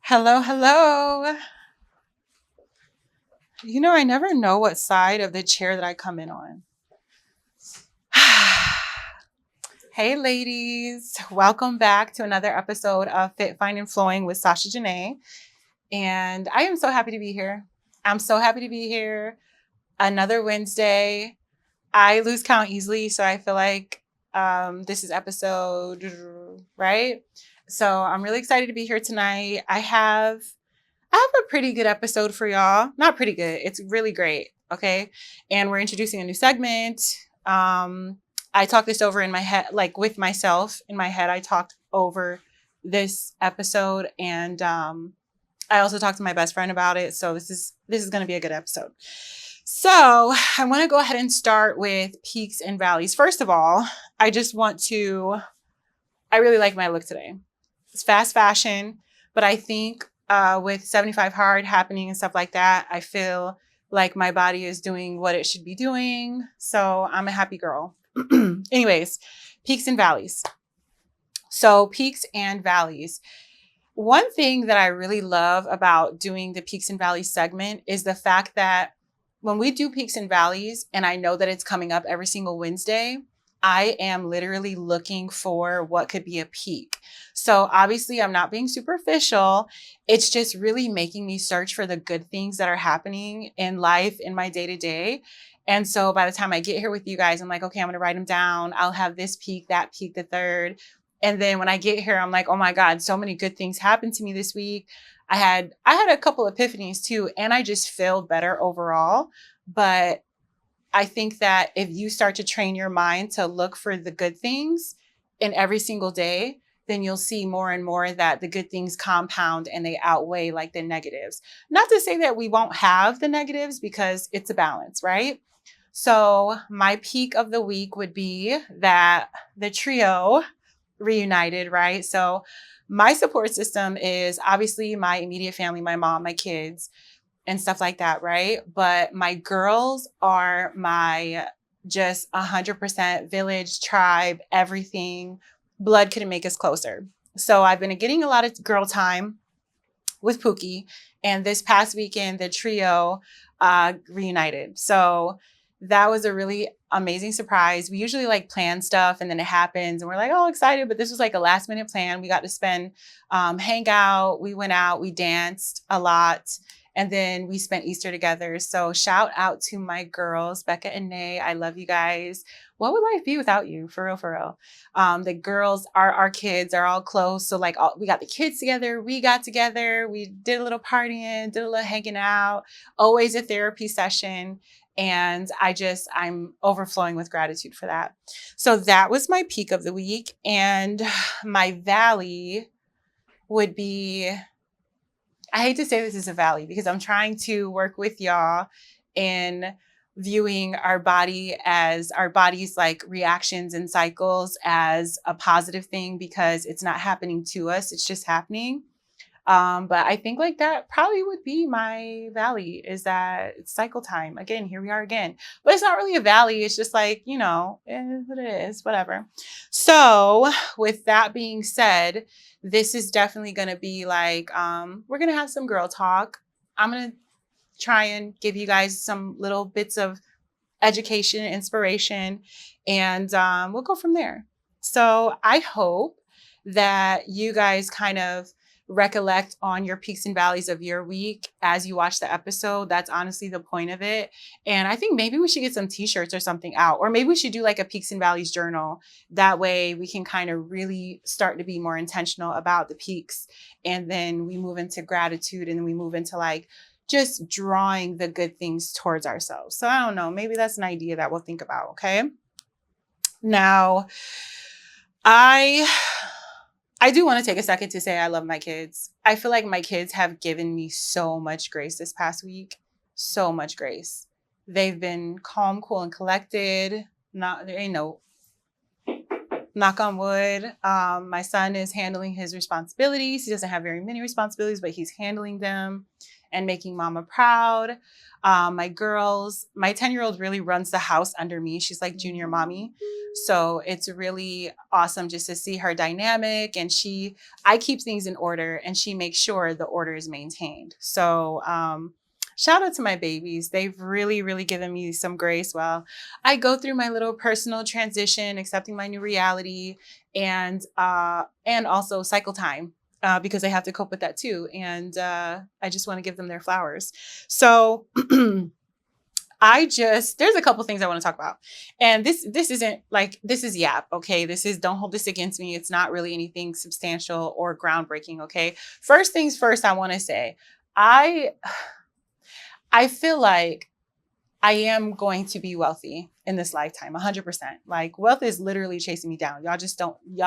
Hello, hello. I never know what side of the chair that I come in on. Hey, ladies. Welcome back to another episode of Fit, Fine, and Flowing with Sasha Janae. And I am so happy to be here. I'm so happy to be here. Another Wednesday. I lose count easily, so I feel like this is episode, right? So I'm really excited to be here tonight. I have a pretty good episode for y'all. Not pretty good. It's really great. Okay. And we're introducing a new segment. I talked this over in my head, like with myself in my head. I talked over this episode and I also talked to my best friend about it. So this is going to be a good episode. So I want to go ahead and start with peaks and valleys. First of all, I really like my look today. It's fast fashion, but I think with 75 hard happening and stuff like that, I feel like my body is doing what it should be doing. So I'm a happy girl. Anyways, peaks and valleys. So peaks and valleys. One thing that I really love about doing the peaks and valleys segment is the fact that when we do peaks and valleys, and I know that it's coming up every single Wednesday, I am literally looking for what could be a peak. So obviously, I'm not being superficial. It's just really making me search for the good things that are happening in life, in my day to day. And so by the time I get here with you guys, I'm like, okay, I'm going to write them down. I'll have this peak, that peak, the third. And then when I get here, I'm like, oh my God, so many good things happened to me this week. I had a couple epiphanies too, and I just feel better overall. But I think that if you start to train your mind to look for the good things in every single day, then you'll see more and more that the good things compound and they outweigh like the negatives. Not to say that we won't have the negatives because it's a balance, right? So my peak of the week would be that the trio reunited, right? So my support system is obviously my immediate family, my mom, my kids, and stuff like that, right? But my girls are my just 100% village, tribe, everything. Blood couldn't make us closer. So I've been getting a lot of girl time with Pookie. And this past weekend, the trio reunited. So that was a really amazing surprise. We usually like plan stuff and then it happens and we're like, oh, excited. But this was like a last minute plan. We got to hang out. We went out, we danced a lot. And then we spent Easter together. So shout out to my girls, Becca and Nay. I love you guys. What would life be without you? For real, for real. The girls are our kids are all close. So like we got the kids together. We got together. We did a little partying, did a little hanging out, always a therapy session. And I'm overflowing with gratitude for that. So that was my peak of the week. And my valley would be, I hate to say this is a valley because I'm trying to work with y'all in viewing our body's like reactions and cycles as a positive thing because it's not happening to us, it's just happening. But I think like that probably would be my valley is that it's cycle time. Again, here we are again. But it's not really a valley. It's just like, it is what it is, whatever. So with that being said, this is definitely going to be like, we're going to have some girl talk. I'm going to try and give you guys some little bits of education, inspiration, and we'll go from there. So I hope that you guys kind of recollect on your peaks and valleys of your week as you watch the episode. That's honestly the point of it. And I think maybe we should get some t-shirts or something out, or maybe we should do like a peaks and valleys journal. That way we can kind of really start to be more intentional about the peaks. And then we move into gratitude and then we move into like just drawing the good things towards ourselves. So I don't know, maybe that's an idea that we'll think about. Okay. Now, I do want to take a second to say I love my kids. I feel like my kids have given me so much grace this past week. So much grace. They've been calm, cool, and collected. There ain't no knock on wood. My son is handling his responsibilities. He doesn't have very many responsibilities, but he's handling them. and making mama proud. My girls, my 10-year-old really runs the house under me. She's like junior mommy. So it's really awesome just to see her dynamic, and I keep things in order and she makes sure the order is maintained. So, shout out to my babies. They've really, really given me some grace while I go through my little personal transition, accepting my new reality, and also cycle time. Because I have to cope with that too. And I just want to give them their flowers. So there's a couple things I want to talk about. And this isn't like, this is yap. Okay. Don't hold this against me. It's not really anything substantial or groundbreaking. Okay. First things first, I want to say, I feel like I am going to be wealthy in this lifetime, 100%. Like, wealth is literally chasing me down. Y'all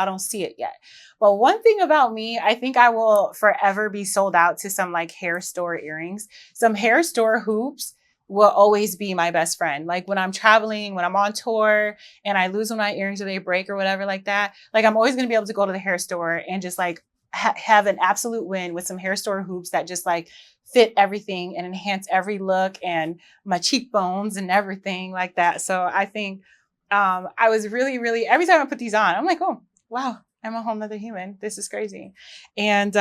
don't see it yet. But one thing about me, I think I will forever be sold out to some like hair store earrings. Some hair store hoops will always be my best friend. Like when I'm traveling, when I'm on tour and I lose one of my earrings or they break or whatever like that, like I'm always going to be able to go to the hair store and just like have an absolute win with some hair store hoops that just like fit everything and enhance every look and my cheekbones and everything like that. So I think I was really, really, every time I put these on, I'm like, oh, wow, I'm a whole nother human. This is crazy. And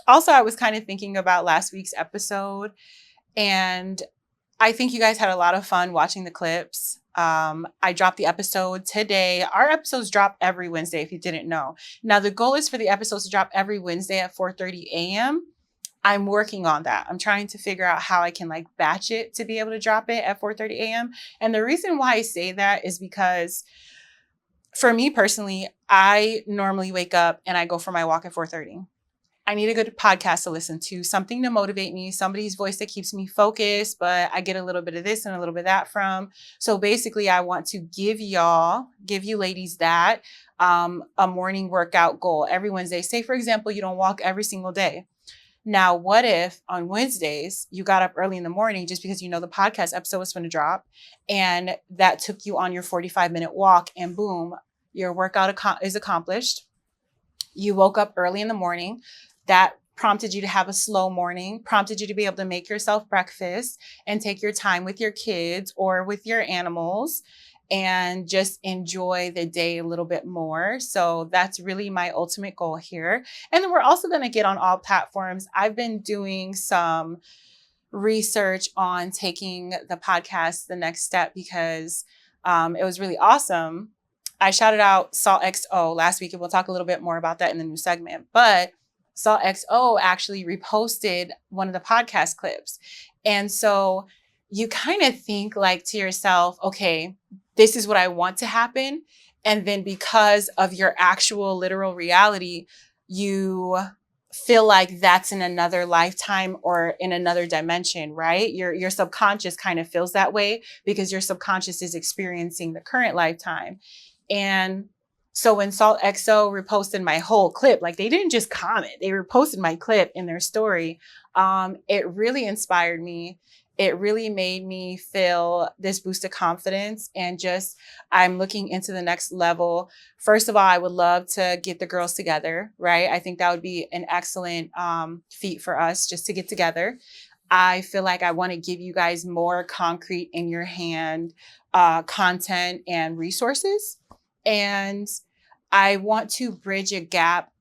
also, I was kind of thinking about last week's episode, and I think you guys had a lot of fun watching the clips. I dropped the episode today. Our episodes drop every Wednesday, if you didn't know. Now, the goal is for the episodes to drop every Wednesday at 4:30 a.m. I'm working on that. I'm trying to figure out how I can like batch it to be able to drop it at 4:30 a.m. And the reason why I say that is because for me personally, I normally wake up and I go for my walk at 4:30. I need a good podcast to listen to, something to motivate me, somebody's voice that keeps me focused, but I get a little bit of this and a little bit of that from. So basically, I want to give you ladies that a morning workout goal every Wednesday. Say, for example, you don't walk every single day. Now, what if on Wednesdays you got up early in the morning just because you know the podcast episode was going to drop, and that took you on your 45-minute walk, and boom, your workout is accomplished. You woke up early in the morning. That prompted you to have a slow morning, prompted you to be able to make yourself breakfast and take your time with your kids or with your animals and just enjoy the day a little bit more. So that's really my ultimate goal here. And then we're also going to get on all platforms. I've been doing some research on taking the podcast the next step because it was really awesome. I shouted out Salt XO last week, and we'll talk a little bit more about that in the new segment. But Salt XO actually reposted one of the podcast clips. And so you kind of think like to yourself, okay, this is what I want to happen. And then because of your actual literal reality, you feel like that's in another lifetime or in another dimension, right? Your subconscious kind of feels that way because your subconscious is experiencing the current lifetime. And so when Salt XO reposted my whole clip, like they didn't just comment, they reposted my clip in their story. It really inspired me. It really made me feel this boost of confidence and just, I'm looking into the next level. First of all, I would love to get the girls together, right? I think that would be an excellent feat for us just to get together. I feel like I want to give you guys more concrete in your hand content and resources. And I want to bridge a gap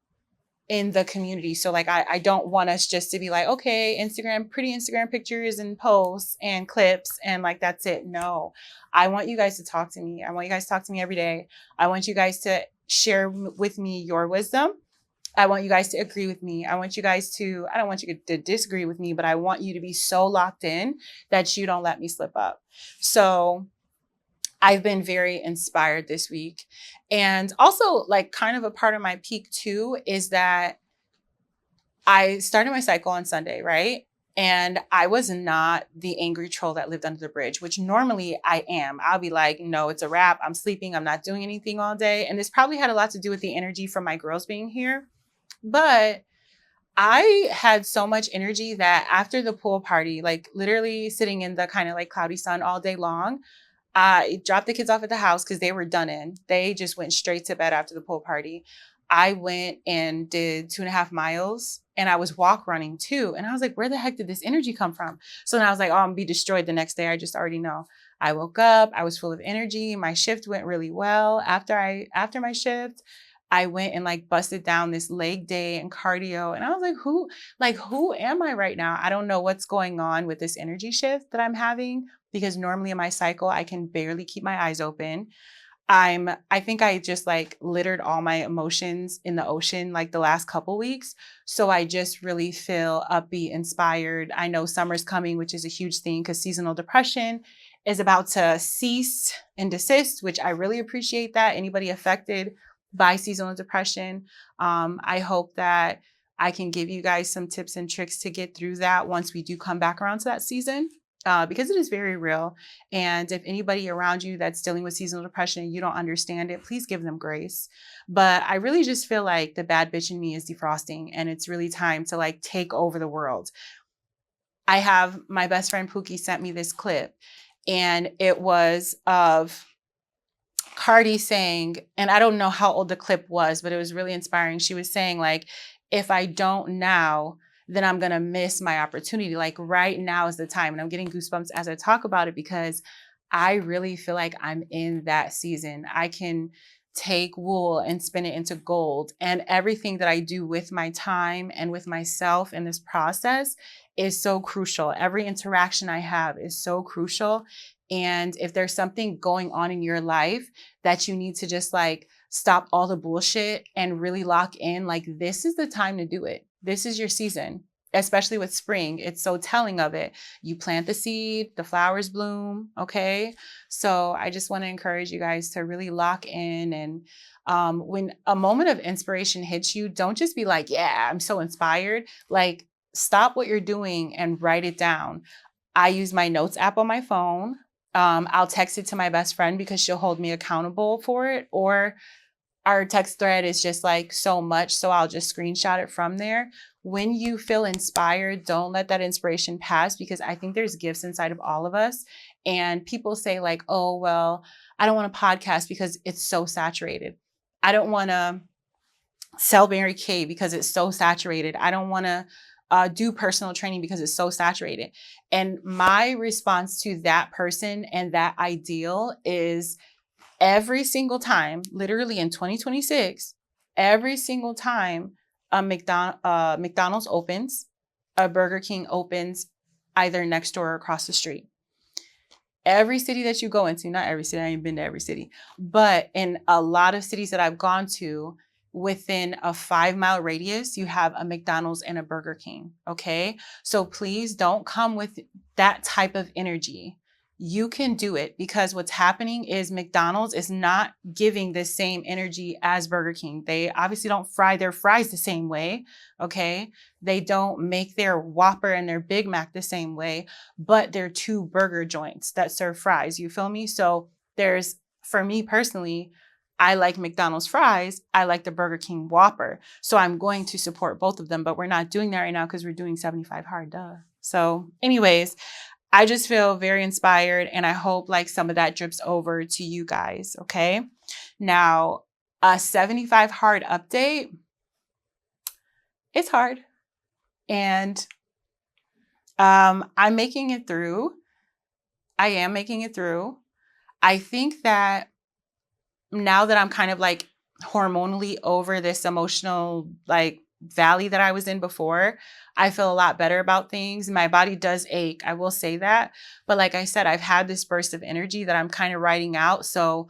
in the community. So like, I don't want us just to be like, okay, Instagram, pretty Instagram pictures and posts and clips and like, that's it. No, I want you guys to talk to me. I want you guys to talk to me every day. I want you guys to share with me your wisdom. I want you guys to agree with me. I want you guys to, I don't want you to disagree with me, but I want you to be so locked in that you don't let me slip up. So I've been very inspired this week. And also like kind of a part of my peak too is that I started my cycle on Sunday, right? And I was not the angry troll that lived under the bridge, which normally I am. I'll be like, no, it's a wrap. I'm sleeping. I'm not doing anything all day. And this probably had a lot to do with the energy from my girls being here. But I had so much energy that after the pool party, like literally sitting in the kind of like cloudy sun all day long, I dropped the kids off at the house because they were done in. They just went straight to bed after the pool party. I went and did 2.5 miles and I was walk running too. And I was like, where the heck did this energy come from? So then I was like, oh, I'm gonna be destroyed the next day. I just already know. I woke up, I was full of energy. My shift went really well. After my shift, I went and like busted down this leg day and cardio. And I was like, who am I right now? I don't know what's going on with this energy shift that I'm having because normally in my cycle, I can barely keep my eyes open. I think I just like littered all my emotions in the ocean like the last couple weeks. So I just really feel upbeat, inspired. I know summer's coming, which is a huge thing because seasonal depression is about to cease and desist, which I really appreciate that. Anybody affected by seasonal depression, I hope that I can give you guys some tips and tricks to get through that once we do come back around to that season. Because it is very real. And if anybody around you that's dealing with seasonal depression and you don't understand it, please give them grace. But I really just feel like the bad bitch in me is defrosting and it's really time to like take over the world. I have my best friend Pookie sent me this clip and it was of Cardi saying, and I don't know how old the clip was, but it was really inspiring. She was saying like, if I don't now, then I'm going to miss my opportunity. Like right now is the time. And I'm getting goosebumps as I talk about it because I really feel like I'm in that season. I can take wool and spin it into gold. And everything that I do with my time and with myself in this process is so crucial. Every interaction I have is so crucial. And if there's something going on in your life that you need to just like stop all the bullshit and really lock in, like this is the time to do it. This is your season, especially with spring. It's so telling of it. You plant the seed, the flowers bloom. Okay. So I just want to encourage you guys to really lock in. And when a moment of inspiration hits you, don't just be like, yeah, I'm so inspired. Like stop what you're doing and write it down. I use my notes app on my phone. I'll text it to my best friend because she'll hold me accountable for it. Or our text thread is just like so much. So I'll just screenshot it from there. When you feel inspired, don't let that inspiration pass because I think there's gifts inside of all of us. And people say like, oh, well, I don't want a podcast because it's so saturated. I don't want to sell Mary Kay because it's so saturated. I don't want to do personal training because it's so saturated. And my response to that person and that ideal is every single time, literally in 2026, every single time a McDonald's opens, a Burger King opens either next door or across the street. Every city that you go into, not every city, I ain't been to every city, but in a lot of cities that I've gone to, within a 5-mile radius, you have a McDonald's and a Burger King. Okay. So please don't come with that type of energy. You can do it because what's happening is McDonald's is not giving the same energy as Burger King. They obviously don't fry their fries the same way. Okay. They don't make their Whopper and their Big Mac the same way, but they're two burger joints that serve fries. You feel me? So for me personally, I like McDonald's fries. I like the Burger King Whopper. So I'm going to support both of them, but we're not doing that right now because we're doing 75 hard, duh. So anyways, I just feel very inspired and I hope like some of that drips over to you guys. Okay. Now, a 75 hard update, it's hard. And I'm making it through. I am making it through. I think that now that I'm kind of like hormonally over this emotional like valley that I was in before, I feel a lot better about things. My body does ache. I will say that. But like I said, I've had this burst of energy that I'm kind of riding out. So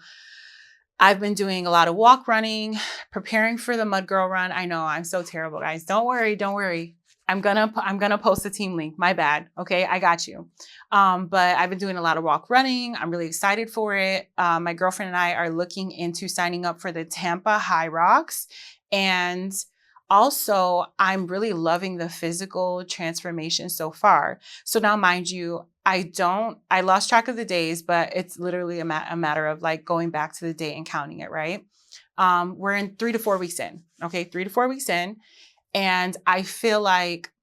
I've been doing a lot of walk running, preparing for the Mud Girl run. I know I'm so terrible, guys. Don't worry. Don't worry. I'm gonna post a team link. My bad. Okay, I got you. But I've been doing a lot of walk running. I'm really excited for it. My girlfriend and I are looking into signing up for the Tampa High Rocks. And also, I'm really loving the physical transformation so far. So now, mind you, I lost track of the days, but it's literally a matter of like going back to the day and counting it, right? We're in 3 to 4 weeks in. Okay, 3 to 4 weeks in. And I feel like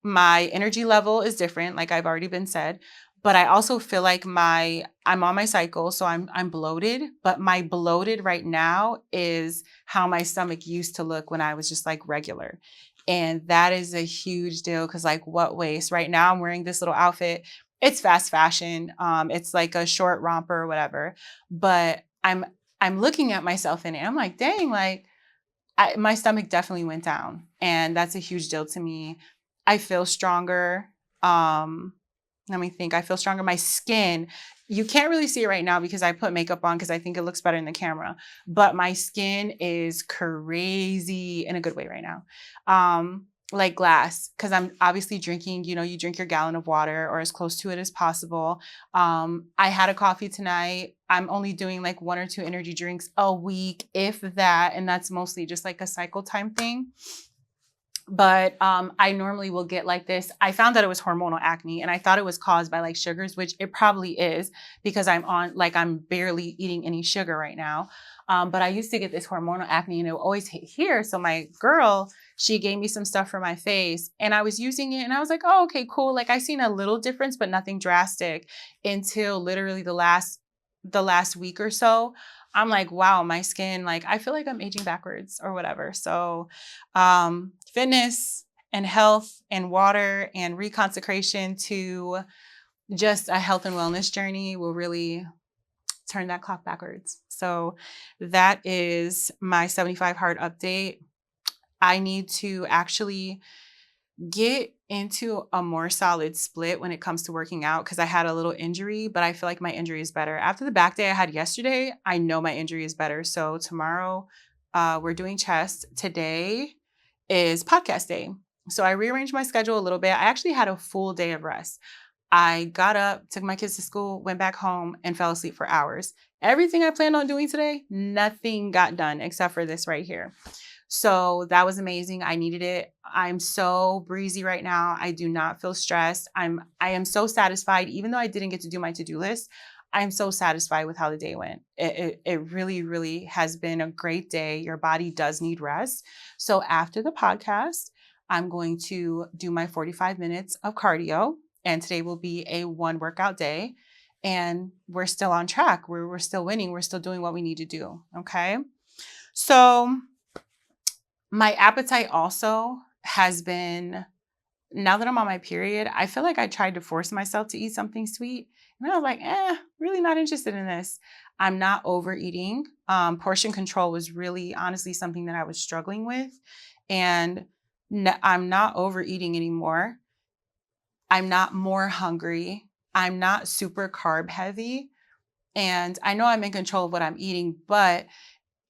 my energy level is different, like I've already been said, But I also feel like I'm on my cycle, so I'm bloated, but my bloated right now is how my stomach used to look when I was just like regular. And that is a huge deal because like what waist? Right now I'm wearing this little outfit. It's fast fashion. It's like a short romper or whatever. But I'm looking at myself in it. I'm like, dang, like my stomach definitely went down. And that's a huge deal to me. I feel stronger. Um, Let me think. I feel stronger. My skin, you can't really see it right now because I put makeup on because I think it looks better in the camera. But my skin is crazy in a good way right now. Like glass, because I'm obviously drinking, you drink your gallon of water or as close to it as possible. I had a coffee tonight. I'm only doing like 1 or 2 energy drinks a week, if that. And that's mostly just like a cycle time thing. But I normally will get like this. I found that it was hormonal acne and I thought it was caused by like sugars, which it probably is because I'm barely eating any sugar right now. But I used to get this hormonal acne and it would always hit here. So my girl, she gave me some stuff for my face and I was using it and I was like, oh, okay, cool. Like I seen a little difference, but nothing drastic until literally the last week or so. I'm like, wow, my skin, like I feel like I'm aging backwards or whatever. So fitness and health and water and reconsecration to just a health and wellness journey will really turn that clock backwards. So that is my 75 hard update. I need to actually get into a more solid split when it comes to working out because I had a little injury, but I feel like my injury is better. After the back day I had yesterday, I know my injury is better. So tomorrow, we're doing chest. Today is podcast day. So I rearranged my schedule a little bit. I actually had a full day of rest. I got up, took my kids to school, went back home, and fell asleep for hours. Everything I planned on doing today, nothing got done except for this right here. So that was amazing. I needed it. I'm so breezy right now. I do not feel stressed. I am so satisfied, even though I didn't get to do my to-do list. I'm so satisfied with how the day went. It really, really has been a great day. Your body does need rest. So after the podcast, I'm going to do my 45 minutes of cardio. And today will be a one workout day. And we're still on track. We're still winning. We're still doing what we need to do. Okay. So my appetite also has been, now that I'm on my period, I feel like I tried to force myself to eat something sweet. And I was like, really not interested in this. I'm not overeating. Portion control was really honestly something that I was struggling with. And I'm not overeating anymore. I'm not more hungry. I'm not super carb heavy. And I know I'm in control of what I'm eating, but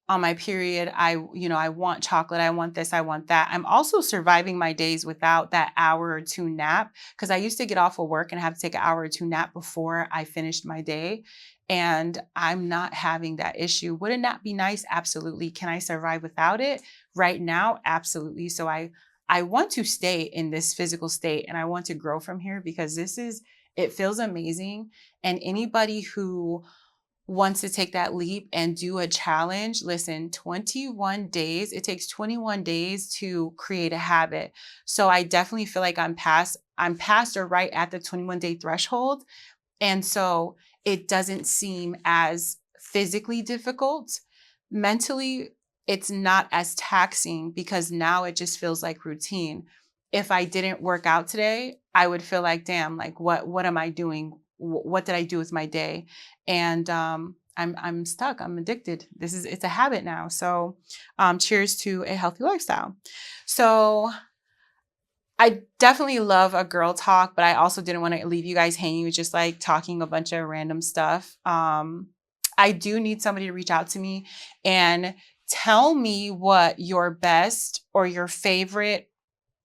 on my period, I want chocolate. I want this. I want that. I'm also surviving my days without that hour or two nap because I used to get off of work and have to take an hour or two nap before I finished my day. And I'm not having that issue. Would a nap be nice? Absolutely. Can I survive without it? Right now, absolutely. So I want to stay in this physical state and I want to grow from here because it feels amazing. And anybody who wants to take that leap and do a challenge, listen, 21 days, it takes 21 days to create a habit. So I definitely feel like I'm past or right at the 21-day threshold. And so it doesn't seem as physically difficult. Mentally, it's not as taxing because now it just feels like routine. If I didn't work out today, I would feel like, damn, like what am I doing? What did I do with my day? And I'm stuck. I'm addicted. It's a habit now. So cheers to a healthy lifestyle. So I definitely love a girl talk, but I also didn't want to leave you guys hanging with just like talking a bunch of random stuff. I do need somebody to reach out to me and tell me what your best or your favorite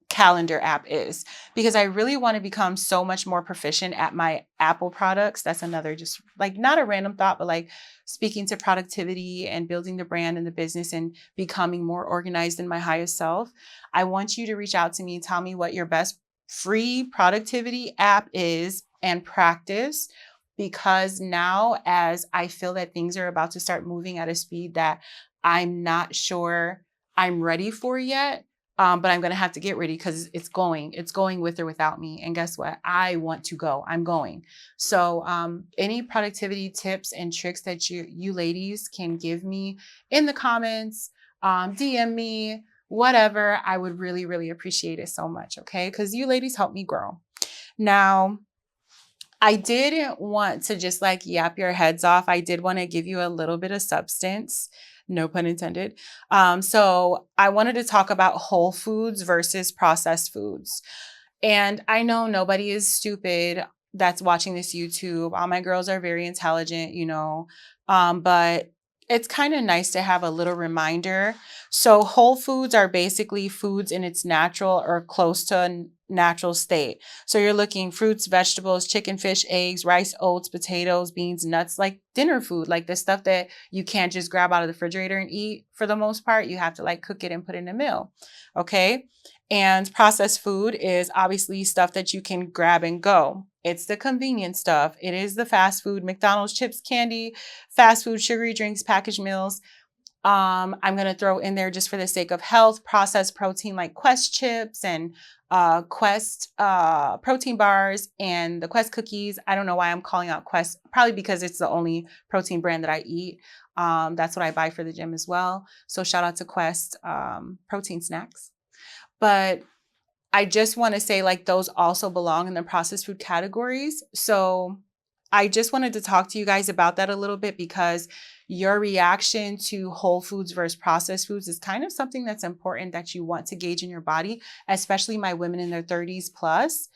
calendar app is, because I really want to become so much more proficient at my Apple products. That's another, just like not a random thought, but like speaking to productivity and building the brand and the business and becoming more organized in my highest self. I want you to reach out to me, tell me what your best free productivity app is and practice, because now as I feel that things are about to start moving at a speed that I'm not sure I'm ready for yet, But I'm going to have to get ready because it's going with or without me. And guess what? I want to go. I'm going. So any productivity tips and tricks that you ladies can give me in the comments, DM me, whatever, I would really, really appreciate it so much. Okay. Because you ladies help me grow. Now, I didn't want to just like yap your heads off. I did want to give you a little bit of substance, no pun intended. So I wanted to talk about whole foods versus processed foods. And I know nobody is stupid that's watching this YouTube. All my girls are very intelligent, but it's kind of nice to have a little reminder. So whole foods are basically foods in its natural or close to a natural state. So you're looking fruits, vegetables, chicken, fish, eggs, rice, oats, potatoes, beans, nuts, like dinner food, like the stuff that you can't just grab out of the refrigerator and eat for the most part. You have to like cook it and put it in a meal. Okay. And processed food is obviously stuff that you can grab and go. It's the convenient stuff. It is the fast food, McDonald's, chips, candy, fast food, sugary drinks, packaged meals. I'm going to throw in there just for the sake of health, processed protein like Quest chips and Quest protein bars and the Quest cookies. I don't know why I'm calling out Quest, probably because it's the only protein brand that I eat. That's what I buy for the gym as well. So shout out to Quest protein snacks. But I just want to say like those also belong in the processed food categories. So I just wanted to talk to you guys about that a little bit because your reaction to whole foods versus processed foods is kind of something that's important that you want to gauge in your body, especially my women in their 30s plus.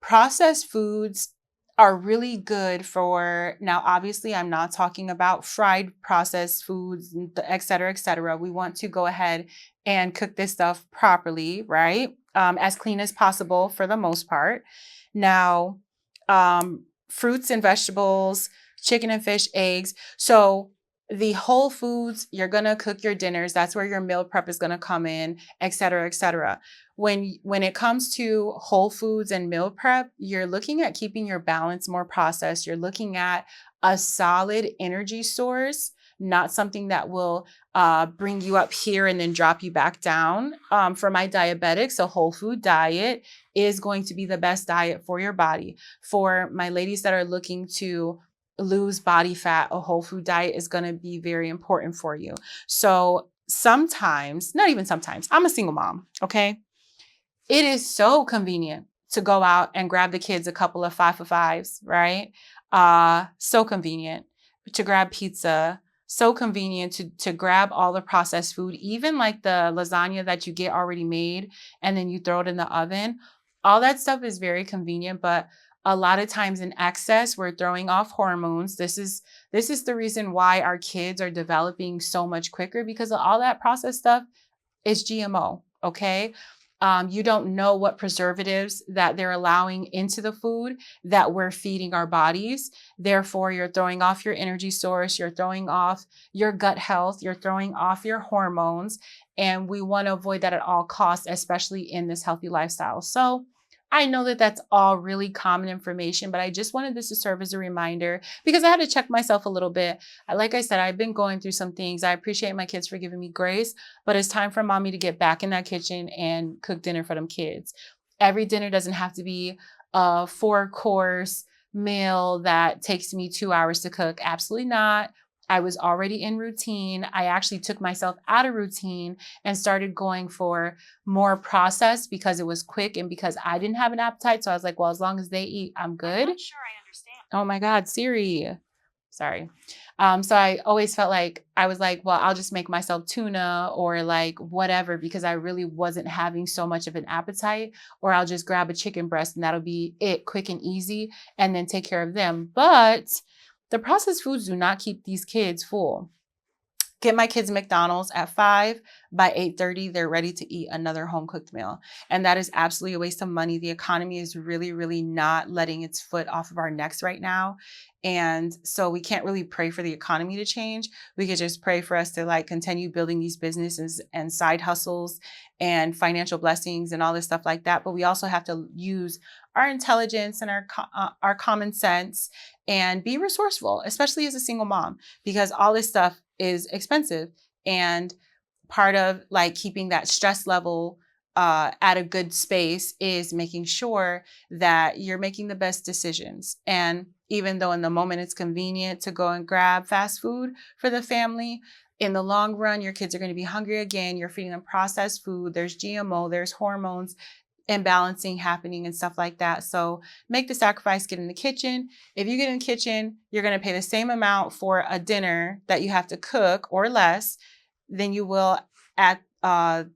Processed foods are really good for, now obviously I'm not talking about fried processed foods, et cetera, et cetera. We want to go ahead and cook this stuff properly, right? As clean as possible for the most part. Now, fruits and vegetables, chicken and fish, eggs. So the whole foods, you're going to cook your dinners. That's where your meal prep is going to come in, et cetera, et cetera. When it comes to whole foods and meal prep, you're looking at keeping your balance more processed. You're looking at a solid energy source, not something that will bring you up here and then drop you back down. For my diabetics, a whole food diet is going to be the best diet for your body. For my ladies that are looking to lose body fat, a whole food diet is going to be very important for you. So sometimes, not even sometimes, I'm a single mom, okay? It is so convenient to go out and grab the kids a couple of 5 for 5s, right? So convenient to grab pizza, so convenient to grab all the processed food, even like the lasagna that you get already made and then you throw it in the oven. All that stuff is very convenient, but a lot of times in excess, we're throwing off hormones. This is the reason why our kids are developing so much quicker because of all that processed stuff is GMO, okay? You don't know what preservatives that they're allowing into the food that we're feeding our bodies. Therefore, you're throwing off your energy source, you're throwing off your gut health, you're throwing off your hormones, and we want to avoid that at all costs, especially in this healthy lifestyle. So I know that that's all really common information, but I just wanted this to serve as a reminder because I had to check myself a little bit. Like I said, I've been going through some things. I appreciate my kids for giving me grace, but it's time for mommy to get back in that kitchen and cook dinner for them kids. Every dinner doesn't have to be a 4-course meal that takes me 2 hours to cook. Absolutely not. I was already in routine. I actually took myself out of routine and started going for more processed because it was quick and because I didn't have an appetite. So I was like, well, as long as they eat, I'm good. I'm not sure I understand. Oh my God, Siri. Sorry. So I always felt like I was like, well, I'll just make myself tuna or like whatever because I really wasn't having so much of an appetite, or I'll just grab a chicken breast and that'll be it, quick and easy, and then take care of them. But the processed foods do not keep these kids full. Get my kids McDonald's at 5. By 8:30, they're ready to eat another home cooked meal. And that is absolutely a waste of money. The economy is really, really not letting its foot off of our necks right now. And so we can't really pray for the economy to change. We could just pray for us to like continue building these businesses and side hustles and financial blessings and all this stuff like that. But we also have to use our intelligence and our common sense and be resourceful, especially as a single mom, because all this stuff is expensive. And part of like keeping that stress level at a good space is making sure that you're making the best decisions. And even though in the moment it's convenient to go and grab fast food for the family, in the long run, your kids are going to be hungry again. You're feeding them processed food. There's GMO, there's hormones imbalancing happening and stuff like that. So make the sacrifice, get in the kitchen. If you get in the kitchen, you're going to pay the same amount for a dinner that you have to cook or less than you will at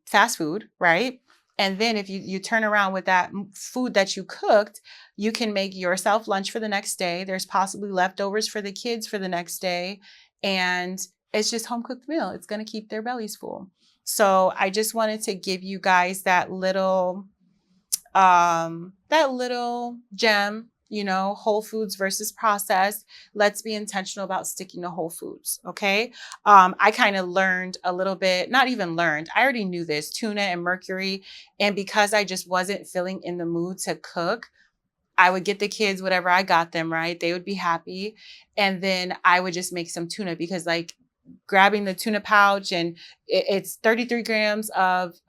fast food, right? And then if you turn around with that food that you cooked, you can make yourself lunch for the next day. There's possibly leftovers for the kids for the next day. And it's just home cooked meal. It's going to keep their bellies full. So I just wanted to give you guys that little gem, whole foods versus processed. Let's be intentional about sticking to whole foods. Okay. I kind of learned a little bit, not even learned. I already knew this, tuna and mercury. And because I just wasn't feeling in the mood to cook, I would get the kids whatever I got them, right? They would be happy. And then I would just make some tuna because grabbing the tuna pouch and it's 33 grams of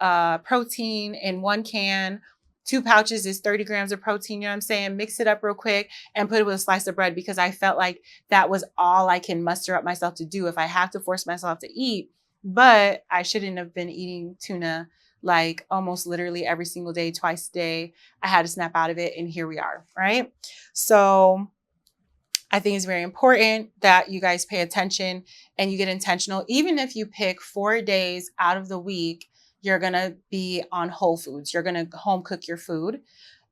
protein in one can. 2 pouches is 30 grams of protein. You know what I'm saying? Mix it up real quick and put it with a slice of bread because I felt like that was all I can muster up myself to do if I have to force myself to eat. But I shouldn't have been eating tuna like almost literally every single day, twice a day. I had to snap out of it and here we are, right? So I think it's very important that you guys pay attention and you get intentional. Even if you pick 4 days out of the week, you're going to be on whole foods. You're going to home cook your food.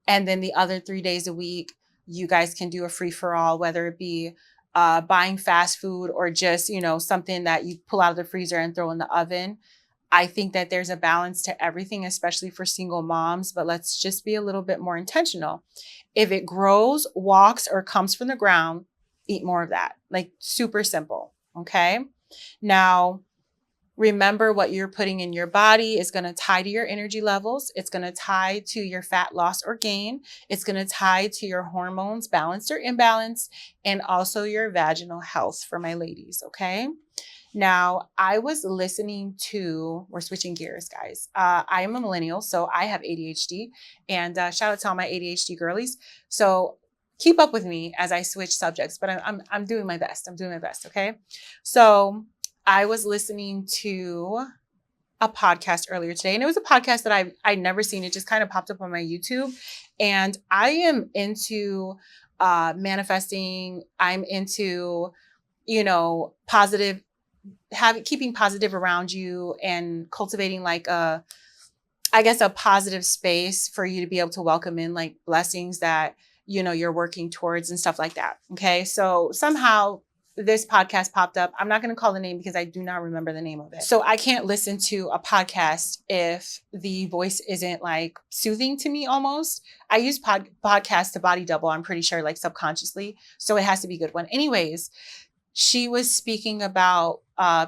And then the other 3 days a week, you guys can do a free for all, whether it be buying fast food or just, something that you pull out of the freezer and throw in the oven. I think that there's a balance to everything, especially for single moms, but let's just be a little bit more intentional. If it grows, walks, or comes from the ground, eat more of that. Like super simple. Okay. Now, remember what you're putting in your body is going to tie to your energy levels. It's going to tie to your fat loss or gain. It's going to tie to your hormones, balanced or imbalanced, and also your vaginal health for my ladies. Okay. Now, I was listening to, we're switching gears, guys. I am a millennial, so I have ADHD, and shout out to all my ADHD girlies. So keep up with me as I switch subjects, but I'm doing my best. I'm doing my best, okay? So I was listening to a podcast earlier today, and it was a podcast that I'd never seen. It just kind of popped up on my YouTube, and I am into manifesting. I'm into, positive keeping positive around you and cultivating a positive space for you to be able to welcome in like blessings that, you're working towards and stuff like that. Okay. So somehow this podcast popped up. I'm not going to call the name because I do not remember the name of it. So I can't listen to a podcast if the voice isn't like soothing to me almost. I use podcasts to body double, I'm pretty sure, like subconsciously. So it has to be a good one. Anyways, she was speaking about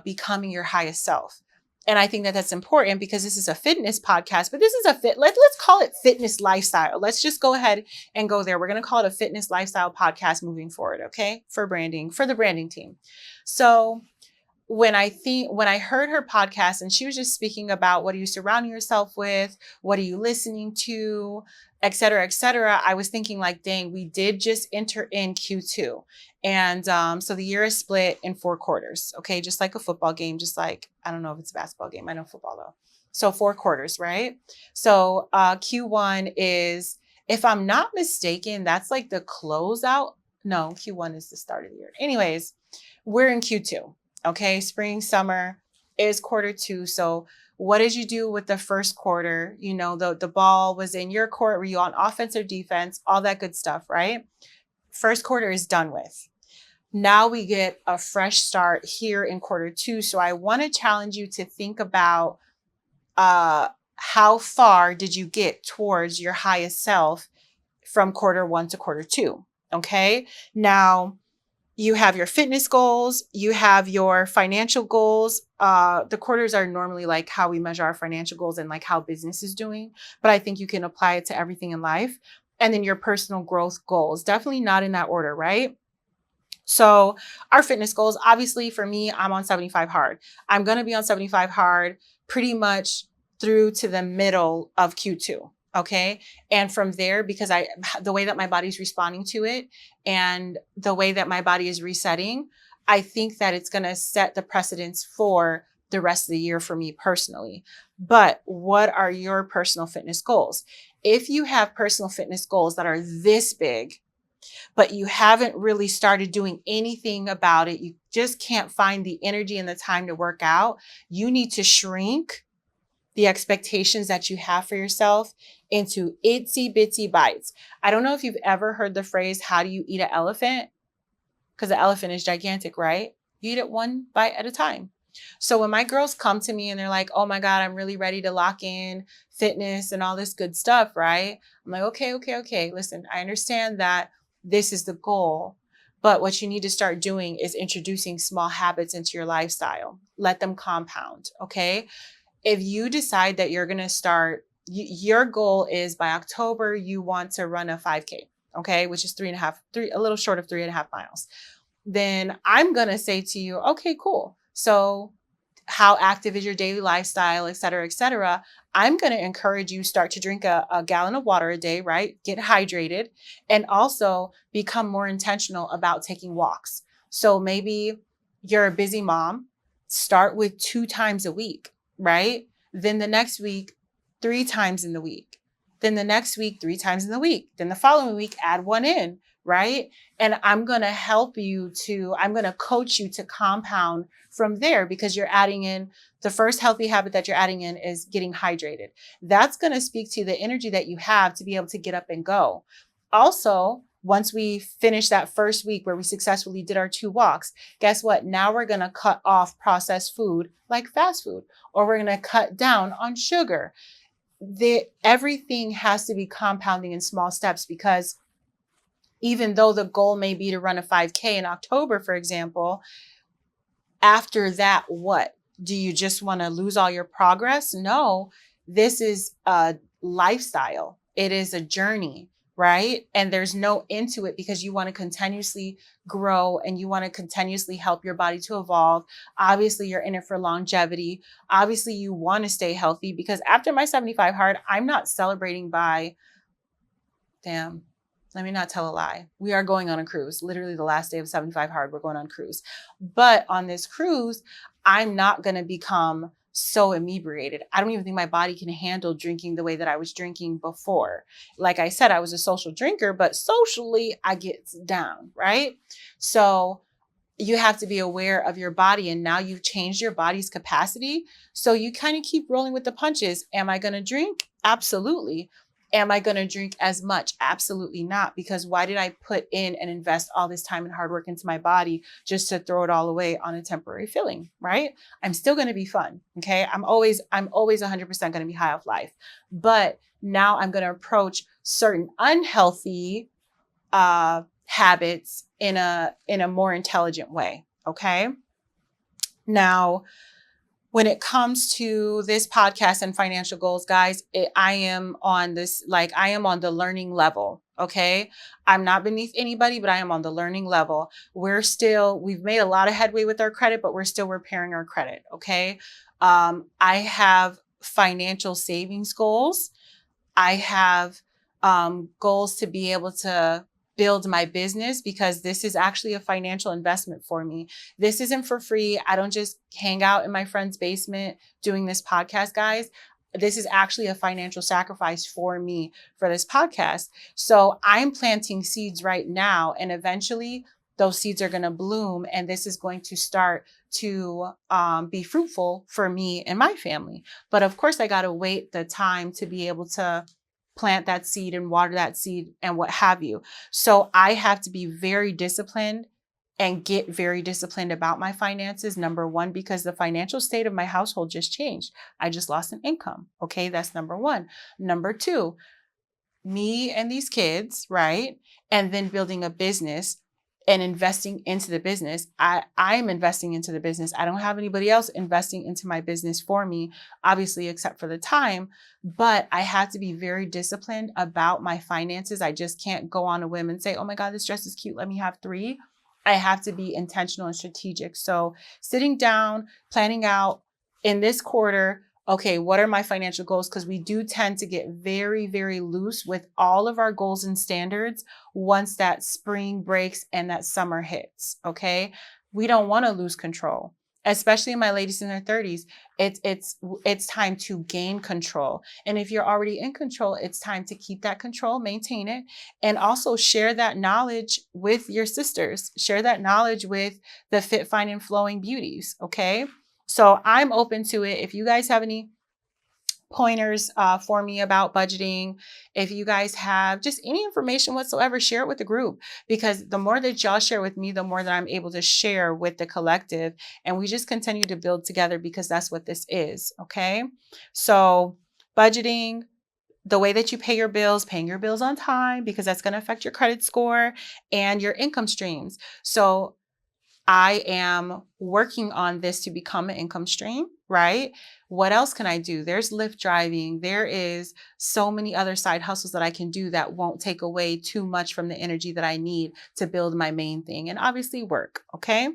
becoming your highest self. And I think that that's important because this is a fitness podcast, but this is let's call it fitness lifestyle. Let's just go ahead and go there. We're going to call it a fitness lifestyle podcast moving forward. Okay. For the branding team. So when I heard her podcast and she was just speaking about what are you surrounding yourself with? What are you listening to? Et cetera, I was thinking like, dang, we did just enter in Q2. And so the year is split in 4 quarters. Okay. Just like a football game, just like, I don't know if it's a basketball game. I know football though. So 4 quarters, right? So Q1 is, if I'm not mistaken, that's like the closeout. No, Q1 is the start of the year. Anyways, we're in Q2. Okay. Spring, summer is Q2. So what did you do with the first quarter? The ball was in your court. Were you on offense or defense? All that good stuff, right? First quarter is done with. Now we get a fresh start here in Q2. So I want to challenge you to think about how far did you get towards your highest self from Q1 to Q2? Okay. Now, you have your fitness goals, you have your financial goals. The quarters are normally like how we measure our financial goals and like how business is doing. But I think you can apply it to everything in life. And then your personal growth goals, definitely not in that order, right? So our fitness goals, obviously for me, I'm on 75 hard. I'm going to be on 75 hard pretty much through to the middle of Q2. Okay. And from there, because the way that my body's responding to it and the way that my body is resetting, I think that it's going to set the precedence for the rest of the year for me personally. But what are your personal fitness goals? If you have personal fitness goals that are this big, but you haven't really started doing anything about it, you just can't find the energy and the time to work out, you need to shrink the expectations that you have for yourself into itsy bitsy bites. I don't know if you've ever heard the phrase, how do you eat an elephant? Because the elephant is gigantic, right? You eat it one bite at a time. So when my girls come to me and they're like, oh my God, I'm really ready to lock in fitness and all this good stuff, right? I'm like, okay. Listen, I understand that this is the goal, but what you need to start doing is introducing small habits into your lifestyle. Let them compound, okay? If you decide that you're going to start, your goal is by October, you want to run a 5K, okay, which is a little short of 3.5 miles. Then I'm going to say to you, okay, cool. So how active is your daily lifestyle, et cetera, et cetera. I'm going to encourage you start to drink a gallon of water a day, right? Get hydrated and also become more intentional about taking walks. So maybe you're a busy mom, start with 2 times a week, right? Then the next week, 3 times in the week. Then the next week, 3 times in the week. Then the following week, add 1 in, right? And I'm going to coach you to compound from there, because you're adding in the first healthy habit that you're adding in is getting hydrated. That's going to speak to the energy that you have to be able to get up and go. Also, once we finish that first week where we successfully did our 2 walks, guess what? Now we're going to cut off processed food like fast food, or we're going to cut down on sugar. Everything has to be compounding in small steps, because even though the goal may be to run a 5K in October, for example, after that, what? Do you just want to lose all your progress? No, this is a lifestyle. It is a journey, right? And there's no end to it, because you want to continuously grow and you want to continuously help your body to evolve. Obviously, you're in it for longevity. Obviously, you want to stay healthy, because after my 75 hard, I'm not celebrating by, damn, let me not tell a lie. We are going on a cruise. Literally the last day of 75 hard, we're going on cruise. But on this cruise, I'm not going to become so inebriated. I don't even think my body can handle drinking the way that I was drinking before. Like I said, I was a social drinker, but socially I get down, right? So you have to be aware of your body, and now you've changed your body's capacity. So you kind of keep rolling with the punches. Am I going to drink? Absolutely. Am I going to drink as much? Absolutely not. Because why did I put in and invest all this time and hard work into my body just to throw it all away on a temporary feeling, right? I'm still going to be fun. Okay. I'm always 100% going to be high off life, but now I'm going to approach certain unhealthy, habits in a more intelligent way. Okay. Now, when it comes to this podcast and financial goals, guys, I am on the learning level. Okay. I'm not beneath anybody, but I am on the learning level. We've made a lot of headway with our credit, but we're still repairing our credit. Okay. I have financial savings goals. I have goals to be able to build my business, because this is actually a financial investment for me. This isn't for free. I don't just hang out in my friend's basement doing this podcast, guys. This is actually a financial sacrifice for me for this podcast. So I'm planting seeds right now, and eventually those seeds are going to bloom, and this is going to start to be fruitful for me and my family. But of course, I got to wait the time to be able to plant that seed and water that seed and what have you. So I have to be very disciplined and get very disciplined about my finances. Number one, because the financial state of my household just changed. I just lost an income. Okay, that's number one. Number two, me and these kids, right? And then building a business and investing into the business. I'm investing into the business. I don't have anybody else investing into my business for me, obviously, except for the time. But I have to be very disciplined about my finances. I just can't go on a whim and say, oh my God, this dress is cute, let me have 3. I have to be intentional and strategic. So sitting down, planning out in this quarter, okay, what are my financial goals? Because we do tend to get very, very loose with all of our goals and standards once that spring breaks and that summer hits. Okay. We don't want to lose control, especially my ladies in their 30s. It's time to gain control. And if you're already in control, it's time to keep that control, maintain it, and also share that knowledge with your sisters. Share that knowledge with the fit, fine, and flowing beauties. Okay. So I'm open to it. If you guys have any pointers for me about budgeting, if you guys have just any information whatsoever, share it with the group, because the more that y'all share with me, the more that I'm able to share with the collective. And we just continue to build together, because that's what this is. Okay. So budgeting, the way that you pay your bills, paying your bills on time, because that's going to affect your credit score and your income streams. So I am working on this to become an income stream, right? What else can I do? There's Lyft driving. There is so many other side hustles that I can do that won't take away too much from the energy that I need to build my main thing, and obviously work. Okay.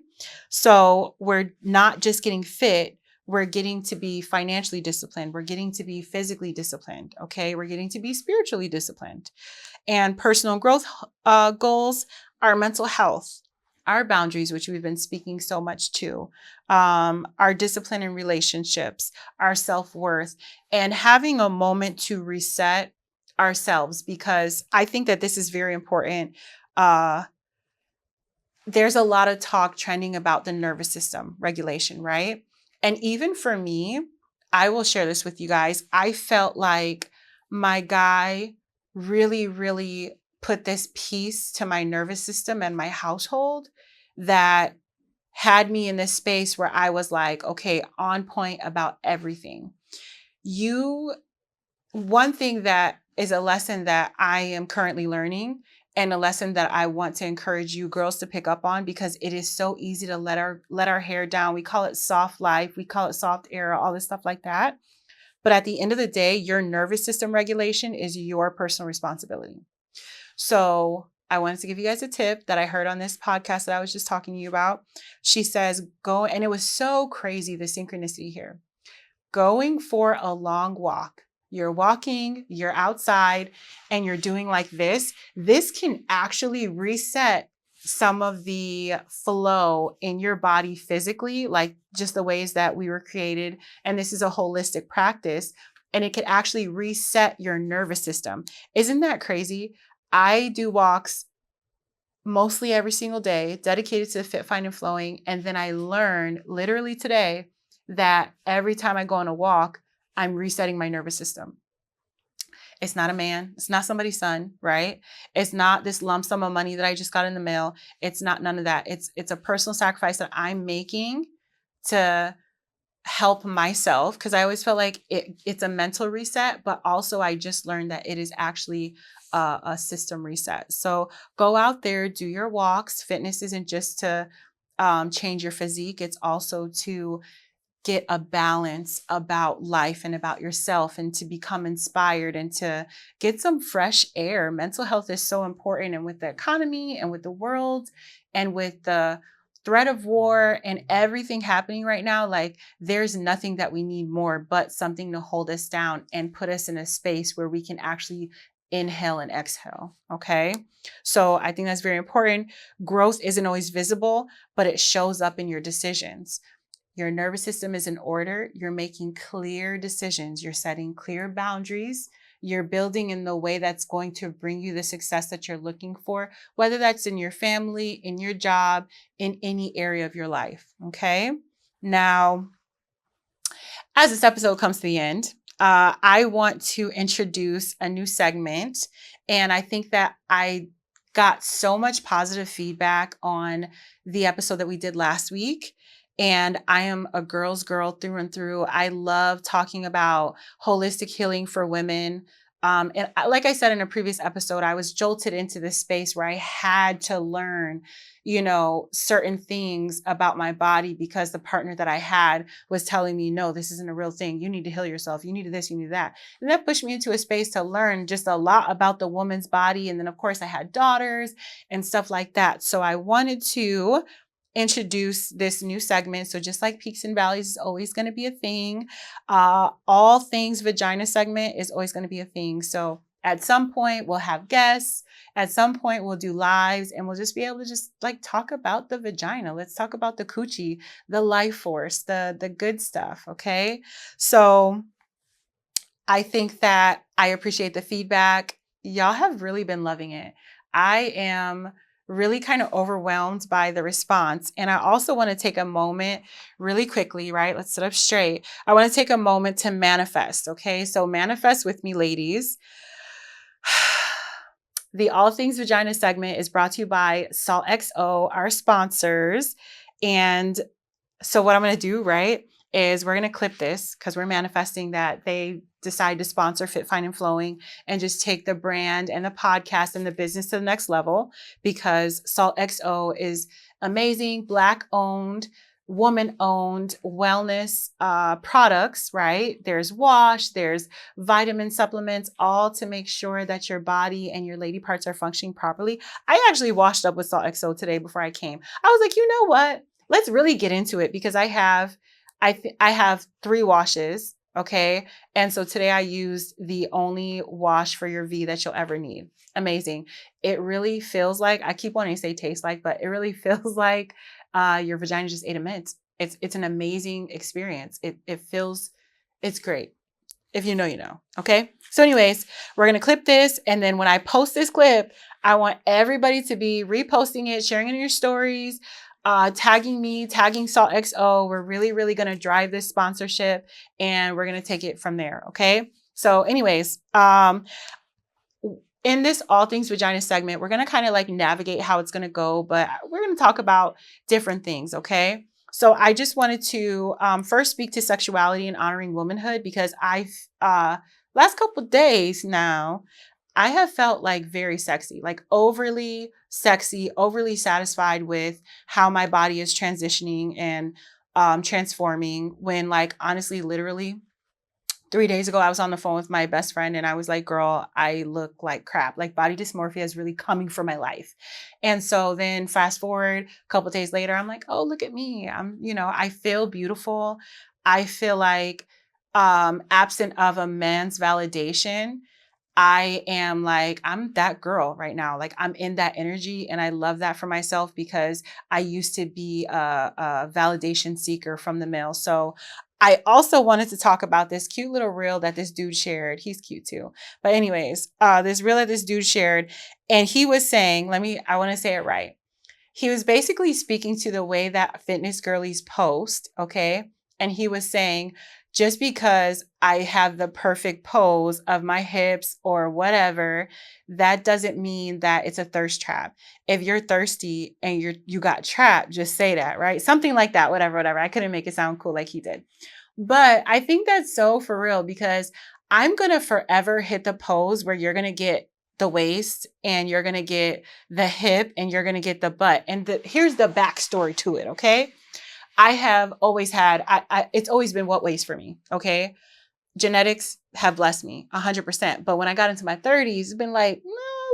So we're not just getting fit. We're getting to be financially disciplined. We're getting to be physically disciplined. Okay. We're getting to be spiritually disciplined. And personal growth goals are mental health, our boundaries, which we've been speaking so much to, our discipline in relationships, our self-worth, and having a moment to reset ourselves, because I think that this is very important. There's a lot of talk trending about the nervous system regulation, right? And even for me, I will share this with you guys. I felt like my guy really, really put this piece to my nervous system and my household that had me in this space where I was like, okay, on point about everything. You One thing that is a lesson that I am currently learning, and a lesson that I want to encourage you girls to pick up on, because it is so easy to let our hair down. We call it soft life, we call it soft era, all this stuff like that. But at the end of the day, your nervous system regulation is your personal responsibility. So I wanted to give you guys a tip that I heard on this podcast that I was just talking to you about. She says, go, and it was so crazy, the synchronicity here. Going for a long walk. You're walking, you're outside, and you're doing like this. This can actually reset some of the flow in your body physically, like just the ways that we were created. And this is a holistic practice, and it could actually reset your nervous system. Isn't that crazy? I do walks mostly every single day, dedicated to fit, fine, and flowing. And then I learned literally today that every time I go on a walk, I'm resetting my nervous system. It's not a man. It's not somebody's son, right? It's not this lump sum of money that I just got in the mail. It's not none of that. It's a personal sacrifice that I'm making to help myself, because I always felt like it's a mental reset, but also I just learned that it is actually a system reset. So go out there, do your walks. Fitness isn't just to change your physique. It's also to get a balance about life and about yourself, and to become inspired and to get some fresh air. Mental health is so important. And with the economy and with the world and with the threat of war and everything happening right now, like there's nothing that we need more but something to hold us down and put us in a space where we can actually inhale and exhale. Okay. So I think that's very important. Growth isn't always visible, but it shows up in your decisions. Your nervous system is in order. You're making clear decisions. You're setting clear boundaries. You're building in the way that's going to bring you the success that you're looking for, whether that's in your family, in your job, in any area of your life. Okay. Now, as this episode comes to the end, I want to introduce a new segment. And I think that I got so much positive feedback on the episode that we did last week. And I am a girl's girl through and through. I love talking about holistic healing for women. Like I said in a previous episode, I was jolted into this space where I had to learn, certain things about my body, because the partner that I had was telling me, no, this isn't a real thing. You need to heal yourself. You need this, you need that. And that pushed me into a space to learn just a lot about the woman's body. And then, of course, I had daughters and stuff like that. So I wanted to introduce this new segment. So just like peaks and valleys is always going to be a thing, all things vagina segment is always going to be a thing. So at some point we'll have guests, at some point we'll do lives, and we'll just be able to just like talk about the vagina. Let's talk about the coochie, the life force, the good stuff. Okay. So I think that I appreciate the feedback. Y'all have really been loving it. I am really kind of overwhelmed by the response. And I also want to take a moment really quickly, right? Let's sit up straight. I want to take a moment to manifest. Okay. So manifest with me, ladies. The All Things Vagina segment is brought to you by Salt XO, our sponsors. And so what I'm going to do, right, is we're going to clip this because we're manifesting that they decide to sponsor Fit, Fine, and Flowing and just take the brand and the podcast and the business to the next level, because Salt XO is amazing, Black owned, woman owned wellness products, right? There's wash, there's vitamin supplements, all to make sure that your body and your lady parts are functioning properly. I actually washed up with Salt XO today before I came. I was like, you know what? Let's really get into it, because I have 3 washes. Okay. And so today I used the only wash for your V that you'll ever need. Amazing. It really feels like, I keep wanting to say taste like, but it really feels like your vagina just ate a mint. It's an amazing experience. It feels, it's great. If you know, you know. Okay. So anyways, we're going to clip this. And then when I post this clip, I want everybody to be reposting it, sharing it in your stories, tagging me, tagging Salt XO. We're really, really going to drive this sponsorship, and we're going to take it from there. Okay. So anyways, in this All Things Vagina segment, we're going to kind of like navigate how it's going to go, but we're going to talk about different things. Okay. So I just wanted to first speak to sexuality and honoring womanhood, because I've last couple days now, I have felt like very sexy, like overly sexy, overly satisfied with how my body is transitioning and transforming, when like honestly, literally 3 days ago, I was on the phone with my best friend and I was like, girl, I look like crap. Like body dysmorphia is really coming for my life. And so then fast forward a couple days later, I'm like, oh, look at me. I feel beautiful. I feel like absent of a man's validation, I am like, I'm that girl right now. Like I'm in that energy, and I love that for myself, because I used to be a validation seeker from the male. So I also wanted to talk about this cute little reel that this dude shared. He's cute too. But anyways, this reel that this dude shared, and he was saying, I want to say it right. He was basically speaking to the way that fitness girlies post. Okay. And he was saying, just because I have the perfect pose of my hips or whatever, that doesn't mean that it's a thirst trap. If you're thirsty and you got trapped, just say that, right? Something like that, whatever. I couldn't make it sound cool like he did. But I think that's so for real, because I'm going to forever hit the pose where you're going to get the waist and you're going to get the hip and you're going to get the butt. And here's the backstory to it. Okay. I have always had, it's always been what waist for me. Okay. Genetics have blessed me 100%. But when I got into my 30s, it's been like,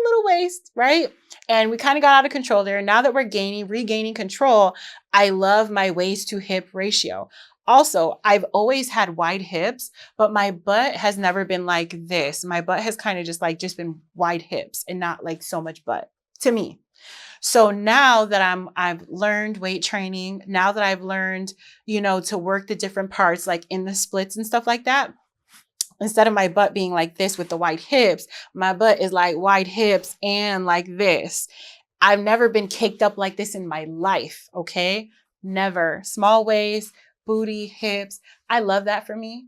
little waist, right? And we kind of got out of control there. Now that we're regaining control, I love my waist to hip ratio. Also, I've always had wide hips, but my butt has never been like this. My butt has kind of just been wide hips and not like so much butt to me. So now that I've learned weight training, now that I've learned, to work the different parts, like in the splits and stuff like that, instead of my butt being like this with the wide hips, my butt is like wide hips and like this. I've never been caked up like this in my life. Okay. Never. Small waist, booty, hips. I love that for me.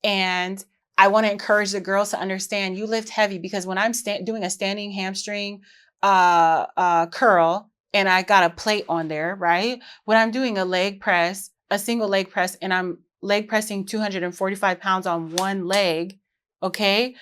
And I want to encourage the girls to understand, you lift heavy, because when I'm doing a standing hamstring curl and I got a plate on there, right? When I'm doing a single leg press, and I'm leg pressing 245 pounds on one leg, okay?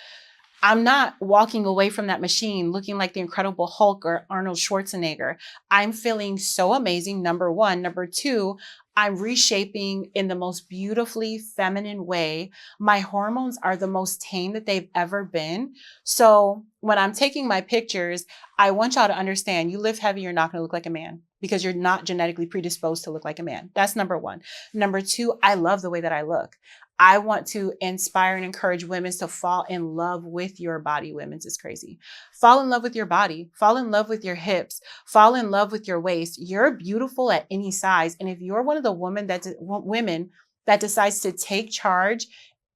I'm not walking away from that machine looking like the Incredible Hulk or Arnold Schwarzenegger. I'm feeling so amazing, number one. Number two, I'm reshaping in the most beautifully feminine way. My hormones are the most tame that they've ever been. So when I'm taking my pictures, I want y'all to understand, you lift heavy, you're not going to look like a man because you're not genetically predisposed to look like a man. That's number one. Number two, I love the way that I look. I want to inspire and encourage women to fall in love with your body. Women's is crazy. Fall in love with your body. Fall in love with your hips. Fall in love with your waist. You're beautiful at any size. And if you're one of the women that decides to take charge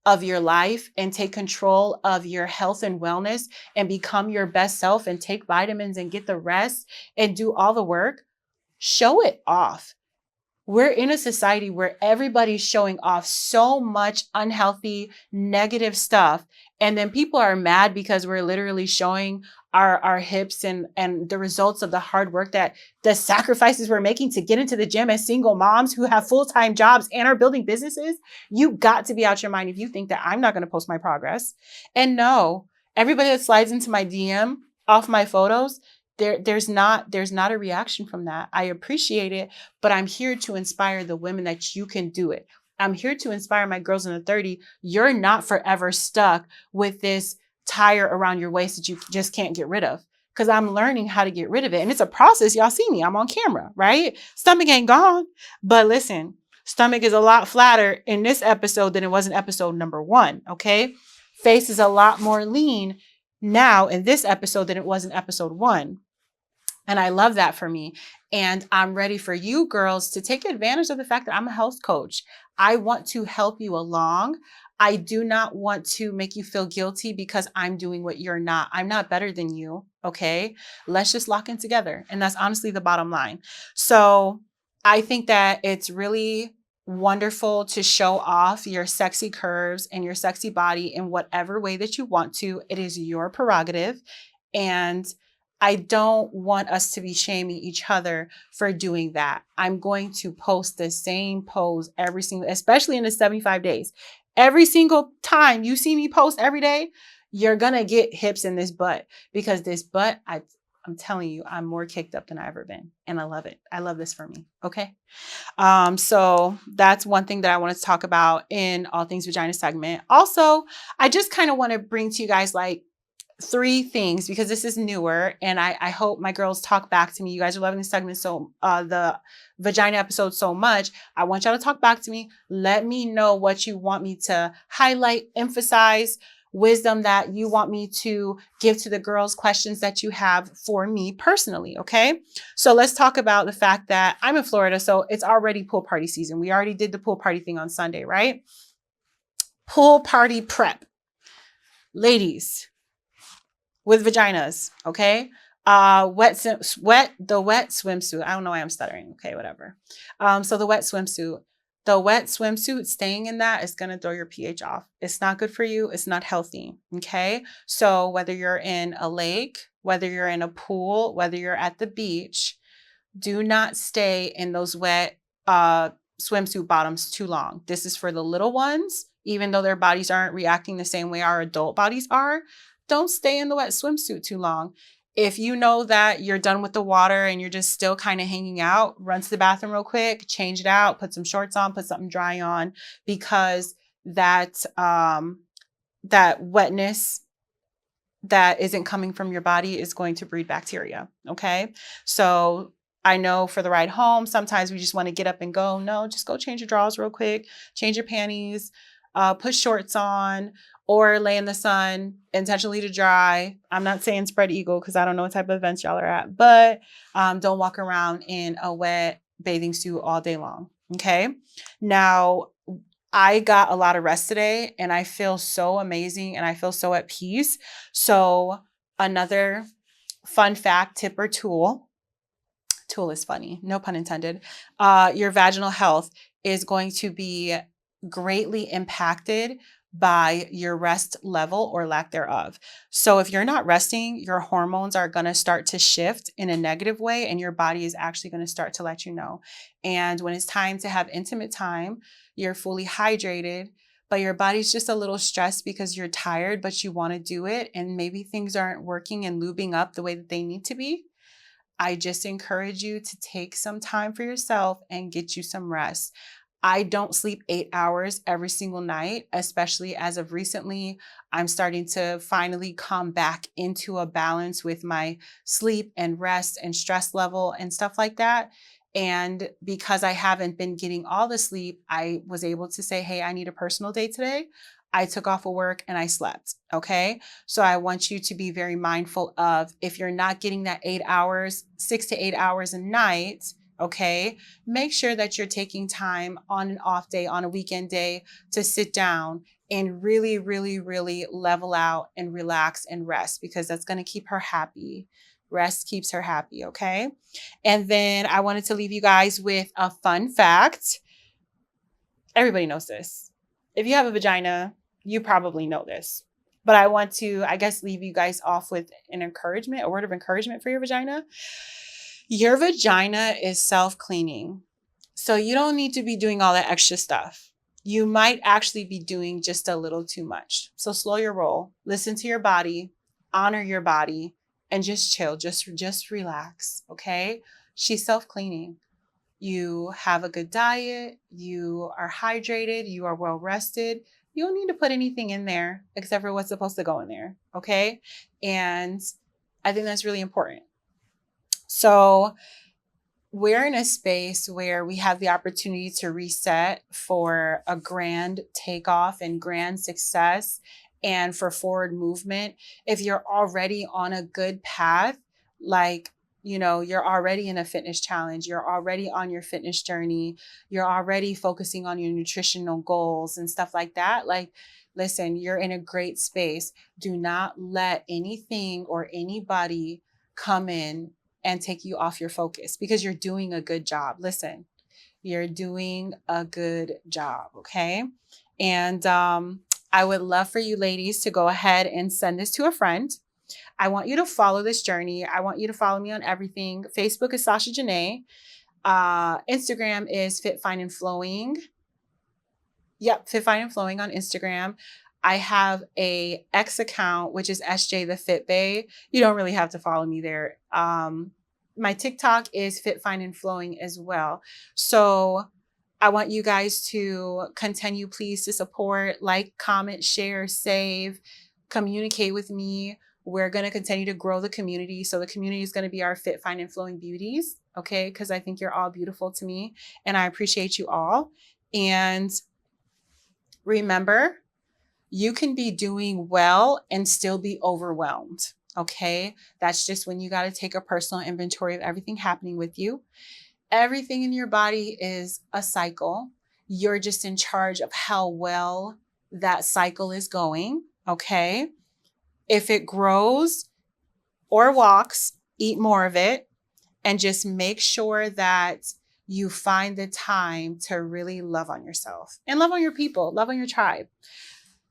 of your life and take control of your health and wellness and become your best self and take vitamins and get the rest and do all the work, show it off. We're in a society where everybody's showing off so much unhealthy, negative stuff. And then people are mad because we're literally showing our hips and the results of the hard work, that the sacrifices we're making to get into the gym as single moms who have full-time jobs and are building businesses. You got to be out your mind if you think that I'm not going to post my progress. And no, everybody that slides into my DM off my photos, there's not a reaction from that. I appreciate it, but I'm here to inspire the women that you can do it. I'm here to inspire my girls in the 30. You're not forever stuck with this tire around your waist that you just can't get rid of, because I'm learning how to get rid of it. And it's a process. Y'all see me, I'm on camera, right? Stomach ain't gone, but listen, stomach is a lot flatter in this episode than it was in episode number 1. Okay. Face is a lot more lean now in this episode than it was in episode 1. And I love that for me. And I'm ready for you girls to take advantage of the fact that I'm a health coach. I want to help you along. I do not want to make you feel guilty because I'm doing what you're not. I'm not better than you. Okay. Let's just lock in together. And that's honestly the bottom line. So I think that it's really wonderful to show off your sexy curves and your sexy body in whatever way that you want to. It is your prerogative. And I don't want us to be shaming each other for doing that. I'm going to post the same pose every single, especially in the 75 days. Every single time you see me post every day, you're going to get hips in this butt, because this butt, I'm telling you, I'm more kicked up than I've ever been. And I love it. I love this for me. Okay. So that's one thing that I want to talk about in All Things Vagina segment. Also, I just kind of want to bring to you guys like 3 things, because this is newer, and I hope my girls talk back to me. You guys are loving this segment, so the vagina episode so much. I want y'all to talk back to me. Let me know what you want me to highlight, emphasize, wisdom that you want me to give to the girls, questions that you have for me personally. Okay. So let's talk about the fact that I'm in Florida. So it's already pool party season. We already did the pool party thing on Sunday, right? Pool party prep. Ladies with vaginas, okay? The wet swimsuit. I don't know why I'm stuttering. Okay, whatever. So the wet swimsuit. The wet swimsuit, staying in that is going to throw your pH off. It's not good for you. It's not healthy. Okay. So whether you're in a lake, whether you're in a pool, whether you're at the beach, do not stay in those wet swimsuit bottoms too long. This is for the little ones, even though their bodies aren't reacting the same way our adult bodies are. Don't stay in the wet swimsuit too long. If you know that you're done with the water and you're just still kind of hanging out, run to the bathroom real quick, change it out, put some shorts on, put something dry on, because that wetness that isn't coming from your body is going to breed bacteria. Okay. So I know for the ride home, sometimes we just want to get up and go. No, just go change your drawers real quick, change your panties, put shorts on, or lay in the sun intentionally to dry. I'm not saying spread eagle because I don't know what type of events y'all are at, but don't walk around in a wet bathing suit all day long. Okay. Now, I got a lot of rest today and I feel so amazing and I feel so at peace. So another fun fact, tip, or tool is funny, no pun intended. Your vaginal health is going to be greatly impacted by your rest level or lack thereof. So if you're not resting, your hormones are going to start to shift in a negative way, and your body is actually going to start to let you know. And when it's time to have intimate time, you're fully hydrated, but your body's just a little stressed because you're tired, but you want to do it. And maybe things aren't working and lubing up the way that they need to be. I just encourage you to take some time for yourself and get you some rest. I don't sleep 8 hours every single night, especially as of recently. I'm starting to finally come back into a balance with my sleep and rest and stress level and stuff like that. And because I haven't been getting all the sleep, I was able to say, hey, I need a personal day today. I took off of work and I slept. Okay. So I want you to be very mindful of if you're not getting that 8 hours, 6 to 8 hours a night. Okay. Make sure that you're taking time on an off day, on a weekend day to sit down and really, really, really level out and relax and rest because that's going to keep her happy. Rest keeps her happy. Okay. And then I wanted to leave you guys with a fun fact. Everybody knows this. If you have a vagina, you probably know this. But I want to, I guess, leave you guys off with an encouragement, a word of encouragement for your vagina. Your vagina is self-cleaning. So you don't need to be doing all that extra stuff. You might actually be doing just a little too much. So slow your roll, listen to your body, honor your body, and just chill, just relax, okay? She's self-cleaning. You have a good diet, you are hydrated, you are well rested. You don't need to put anything in there except for what's supposed to go in there, okay? And I think that's really important. So we're in a space where we have the opportunity to reset for a grand takeoff and grand success and for forward movement. If you're already on a good path, like, you're already in a fitness challenge, you're already on your fitness journey, you're already focusing on your nutritional goals and stuff like that. Like, listen, you're in a great space. Do not let anything or anybody come in and take you off your focus because you're doing a good job. Listen, you're doing a good job. Okay. And I would love for you ladies to go ahead and send this to a friend. I want you to follow this journey. I want you to follow me on everything. Facebook is Sasha Janae. Instagram is Fit, Fine, and Flowing. Yep, Fit, Fine, and Flowing on Instagram. I have a X account, which is SJ the Fit Bae. You don't really have to follow me there. My TikTok is Fit, Fine, and Flowing as well. So I want you guys to continue, please, to support, like, comment, share, save, communicate with me. We're going to continue to grow the community. So the community is going to be our Fit, Fine, and Flowing beauties. Okay. Because I think you're all beautiful to me and I appreciate you all. And remember, you can be doing well and still be overwhelmed. Okay. That's just when you got to take a personal inventory of everything happening with you. Everything in your body is a cycle. You're just in charge of how well that cycle is going. Okay. If it grows or walks, eat more of it and just make sure that you find the time to really love on yourself and love on your people, love on your tribe.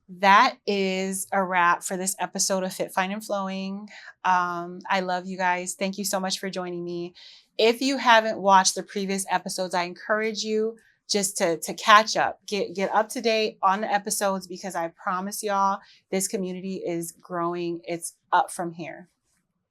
That is a wrap for this episode of Fit, Fine, and Flowing. I love you guys. Thank you so much for joining me. If you haven't watched the previous episodes, I encourage you just to catch up, get up to date on the episodes because I promise y'all, this community is growing. It's up from here.